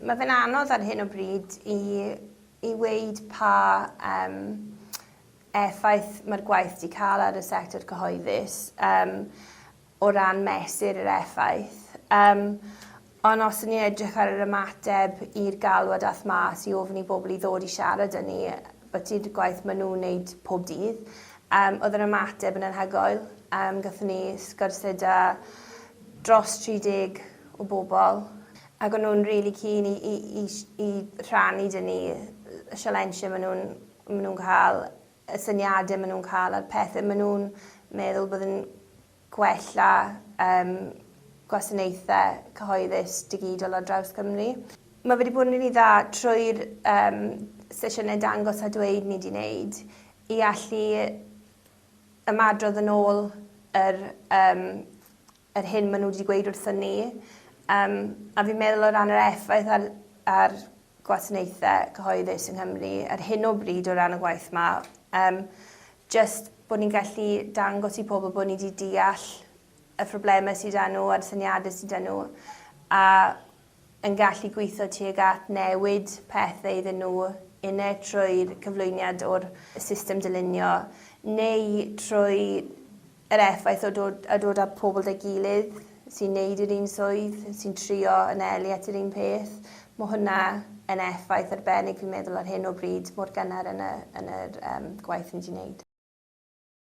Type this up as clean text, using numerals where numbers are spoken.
Mae fe'n anodd ar hyn o bryd i weid pa effaith mae'r gwaith wedi cael ar y sector cyhoeddus o ran mesur yr effaith. Ond os ni'n edrych ar yr ymateb i'r galwad ath mas i ofyn i bobl i ddod i siarad â ni, bod ti'r gwaith maen nhw'n wneud pob dydd, oedd yr ymateb yn anhygoel. Gathon ni sgwrsau da dros 30 o bobl, ac o'n nhw'n rili keen i rhannu dyn ni y sialensiau maen nhw'n cael, y syniadau maen nhw'n cael, a'r pethau maen nhw'n meddwl bod yn gwella gwasanaethau cyhoeddus digidol ar draws Cymru. Mae wedi bod yn rili dda trwy'r sesiynau dangos a dweud ni wedi wneud i allu ymadrodd yn ôl yr hyn maen nhw wedi gweud wrthyn ni. A fi'n meddwl o ran yr effaith ar gwasanaethau cyhoeddus yng Nghymru ar hyn o bryd o ran y gwaith yma. Just bod ni'n gallu dangos i pobl bod ni wedi deall y problemau sydd â nhw a'r syniadau sydd â nhw, a yn gallu gweithio tuag at newid pethau iddyn nhw unai trwy'r cyflwyniad o'r system dylunio, neu trwy yr effaith o dod â pobl â'i gilydd sy'n neud yr un swydd, sy'n trio anelu at yr un peth. Mae hwnna yn effaith arbennig fi'n meddwl ar hyn o bryd mor gynnar yn yr gwaith ni wedi wneud.